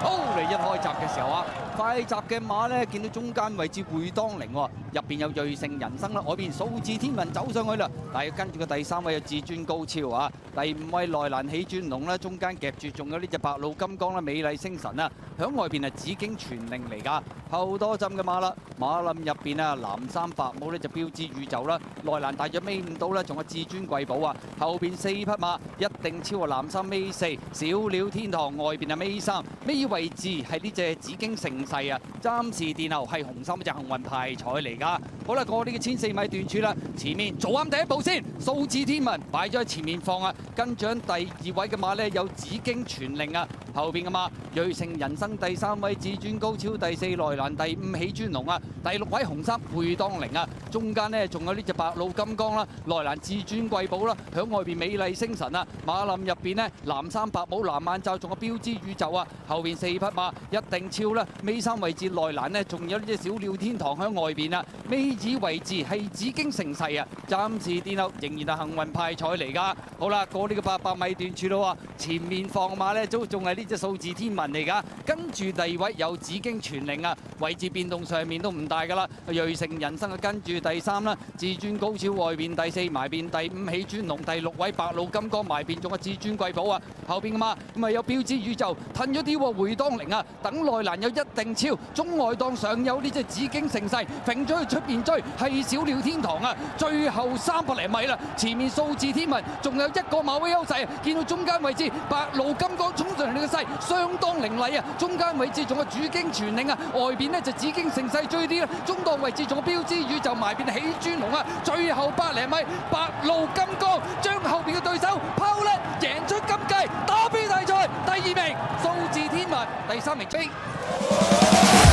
嚟一開閘嘅時候啊，快閘嘅馬咧，見到中間位置會當凌喎，入邊有瑞盛人生啦，外邊數字天文走上去啦，但係跟住個第3位有至尊高超啊，第5位內蘭喜尊龍啦，中間夾住仲有呢隻白鷺金剛啦，美麗星辰啊，響外邊係紫荊傳令嚟㗎，後多針嘅馬啦，馬林入邊啊藍衫白帽呢就標誌宇宙啦，內蘭大約尾5到啦，仲有至尊貴寶啊，後邊4匹馬一定超過藍衫尾4，小鳥天堂外邊係尾3，尾位置係呢隻紫荊盛世啊，暫時殿後係紅衫嗰隻幸運派彩嚟㗎。好啦，過呢個1000-4米段處啦，前面做啱第一步先，數字天文擺咗喺前面放啊，跟住第2位嘅馬呢，有紫荊傳令啊，後邊嘅馬瑞盛人生第3位至尊高超，第4內蘭，第5喜尊龍啊，第6位紅衫會當凌啊，中間呢，仲有呢隻白鷺金剛啦，內蘭至尊貴寶啦，響外邊美麗星辰啊，馬林入邊呢，藍衫白帽藍眼罩，仲有標誌宇宙啊，後邊4匹馬一定超啦，尾3位置內蘭呢，仲有呢隻小鳥天堂響外邊啊，尾二位置係紫荊盛世啊，暫時殿後仍然係幸運派彩嚟㗎。好啦，過呢個800米段處咯喎，前面放馬呢，都仲係呢隻數字天文嚟㗎，跟住第2位有紫荊傳令啊，位置變動上面都唔大㗎啦，瑞盛人生啊跟住第3啦，至尊高超外邊第4埋邊，第5喜尊龍，第6位白鷺金剛埋邊，仲有至尊貴寶啊，後邊嘅馬咁啊有標誌宇宙褪咗啲喎，回當凌啊，等內蘭有一定超，中外檔上有呢隻紫荊盛世，揈咗去出邊追係小鳥天堂啊，最後300零米啦，前面數字天文仲有1個馬位優勢啊，見到中間位置白鷺金剛衝上嚟嘅勢相當凌厲啊，中間位置仲有紫荊傳令啊，外邊呢就紫荊盛世追啲啦，中檔位置仲有標誌宇宙埋邊喜尊龍啊，最後100零米白鷺金剛將後邊嘅對手拋甩，贏出今屆打比大賽第2名數字天文，第3名飛。